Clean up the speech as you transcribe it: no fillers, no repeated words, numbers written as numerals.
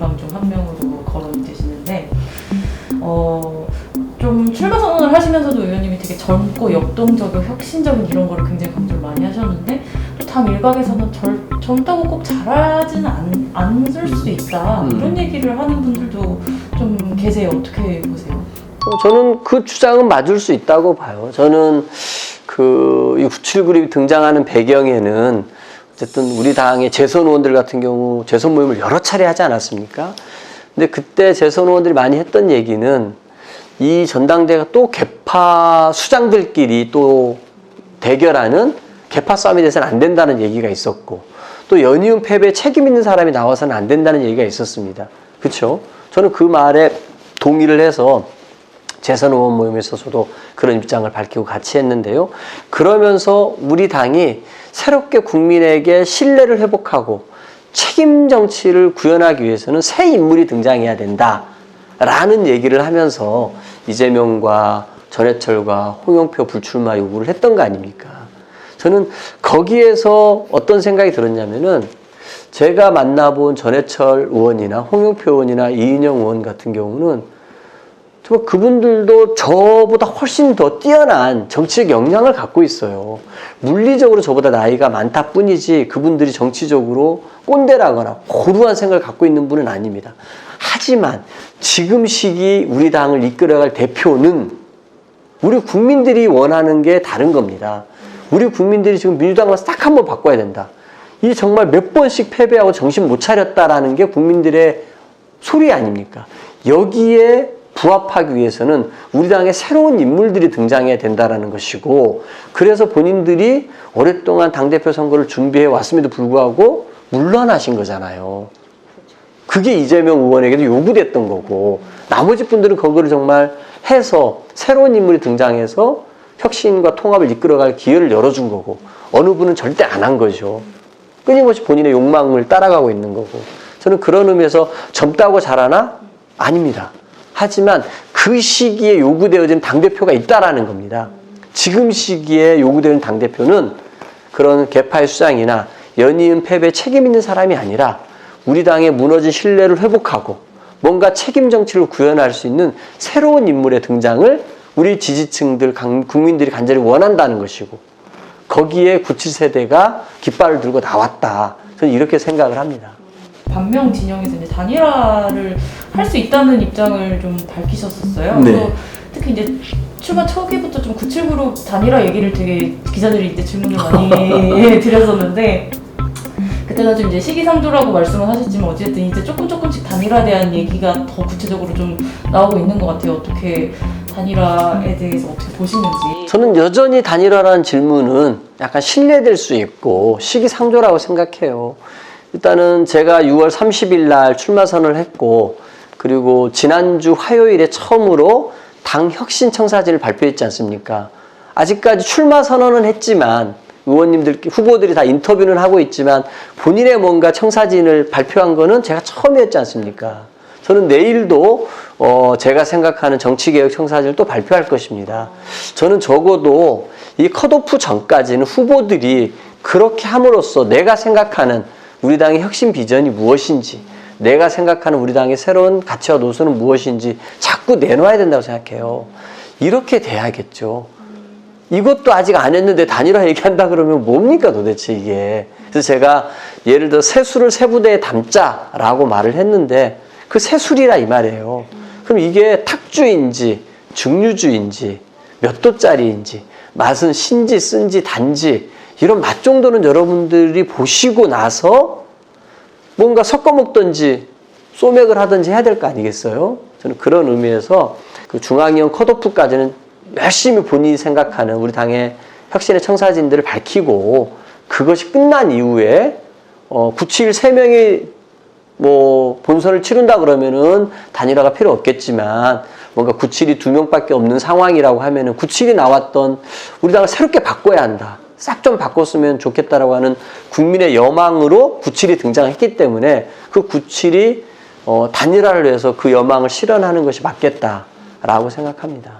4명방 중 한 명으로 거론이 되시는데 좀 출마 선언을 하시면서도 의원님이 되게 젊고 역동적이고 혁신적인 이런 거를 굉장히 강조를 많이 하셨는데 또 당 일각에서는 젊다고 꼭 잘하지는 않을 수도 있다 이런 얘기를 하는 분들도 좀 계세요. 어떻게 보세요? 저는 그 주장은 맞을 수 있다고 봐요. 저는 이 97 그룹이 등장하는 배경에는 어쨌든 우리 당의 재선 의원들 같은 경우 재선 모임을 여러 차례 하지 않았습니까? 근데 그때 재선 의원들이 많이 했던 얘기는 이 전당대회가 또 개파 수장들끼리 또 대결하는 개파 싸움이 돼서는 안 된다는 얘기가 있었고 또 연이은 패배에 책임 있는 사람이 나와서는 안 된다는 얘기가 있었습니다. 그렇죠? 저는 그 말에 동의를 해서 재선 의원 모임에서 저도 그런 입장을 밝히고 같이 했는데요. 그러면서 우리 당이 새롭게 국민에게 신뢰를 회복하고 책임 정치를 구현하기 위해서는 새 인물이 등장해야 된다라는 얘기를 하면서 이재명과 전해철과 홍영표 불출마 요구를 했던 거 아닙니까? 저는 거기에서 어떤 생각이 들었냐면은 제가 만나본 전해철 의원이나 홍영표 의원이나 이인영 의원 같은 경우는 정말 그분들도 저보다 훨씬 더 뛰어난 정치적 역량을 갖고 있어요. 물리적으로 저보다 나이가 많다 뿐이지 그분들이 정치적으로 꼰대라거나 고루한 생각을 갖고 있는 분은 아닙니다. 하지만 지금 시기 우리 당을 이끌어갈 대표는 우리 국민들이 원하는 게 다른 겁니다. 우리 국민들이 지금 민주당을 싹 한번 바꿔야 된다. 이 정말 몇 번씩 패배하고 정신 못 차렸다라는 게 국민들의 소리 아닙니까? 여기에 부합하기 위해서는 우리 당에 새로운 인물들이 등장해야 된다는 것이고 그래서 본인들이 오랫동안 당대표 선거를 준비해 왔음에도 불구하고 물러나신 거잖아요. 그게 이재명 의원에게도 요구됐던 거고 나머지 분들은 그거를 정말 해서 새로운 인물이 등장해서 혁신과 통합을 이끌어갈 기회를 열어준 거고 어느 분은 절대 안 한 거죠. 끊임없이 본인의 욕망을 따라가고 있는 거고 저는 그런 의미에서 젊다고 잘하나? 아닙니다. 하지만 그 시기에 요구되어지는 당대표가 있다라는 겁니다. 지금 시기에 요구되는 당대표는 그런 개파의 수장이나 연이은 패배에 책임 있는 사람이 아니라 우리 당의 무너진 신뢰를 회복하고 뭔가 책임 정치를 구현할 수 있는 새로운 인물의 등장을 우리 지지층들, 국민들이 간절히 원한다는 것이고 거기에 97세대가 깃발을 들고 나왔다. 저는 이렇게 생각을 합니다. 반명 진영에서 이제 단일화를 할 수 있다는 입장을 좀 밝히셨었어요. 네. 특히 이제 출마 초기부터 좀 97그룹 단일화 얘기를 되게 기자들이 이제 질문을 많이 드렸었는데 그때는 좀 이제 시기상조라고 말씀을 하셨지만 어쨌든 이제 조금씩 단일화에 대한 얘기가 더 구체적으로 좀 나오고 있는 것 같아요. 어떻게 단일화에 대해서 어떻게 보시는지. 저는 여전히 단일화라는 질문은 약간 신뢰될 수 있고 시기상조라고 생각해요. 일단은 제가 6월 30일 날 출마 선언을 했고 그리고 지난주 화요일에 처음으로 당 혁신 청사진을 발표했지 않습니까? 아직까지 출마 선언은 했지만 의원님들, 후보들이 다 인터뷰는 하고 있지만 본인의 뭔가 청사진을 발표한 거는 제가 처음이었지 않습니까? 저는 내일도 제가 생각하는 정치개혁 청사진을 또 발표할 것입니다. 저는 적어도 이 컷오프 전까지는 후보들이 그렇게 함으로써 내가 생각하는 우리 당의 혁신 비전이 무엇인지 내가 생각하는 우리 당의 새로운 가치와 노선은 무엇인지 자꾸 내놔야 된다고 생각해요. 이렇게 돼야겠죠. 이것도 아직 안 했는데 단일화 얘기한다 그러면 뭡니까 도대체 이게. 그래서 제가 예를 들어 세술을 세부대에 담자라고 말을 했는데 그 세술이라 이 말이에요. 그럼 이게 탁주인지 증류주인지 몇 도짜리인지 맛은 신지 쓴지 단지 이런 맛 정도는 여러분들이 보시고 나서 뭔가 섞어 먹든지 소맥을 하든지 해야 될 거 아니겠어요? 저는 그런 의미에서 그 중앙위원 컷오프까지는 열심히 본인이 생각하는 우리 당의 혁신의 청사진들을 밝히고 그것이 끝난 이후에 97 3명이 뭐 본선을 치른다 그러면은 단일화가 필요 없겠지만 뭔가 97이 2명밖에 없는 상황이라고 하면은 97이 나왔던 우리 당을 새롭게 바꿔야 한다. 싹 좀 바꿨으면 좋겠다라고 하는 국민의 여망으로 97이 등장했기 때문에 그 97이 단일화를 위해서 그 여망을 실현하는 것이 맞겠다라고 생각합니다.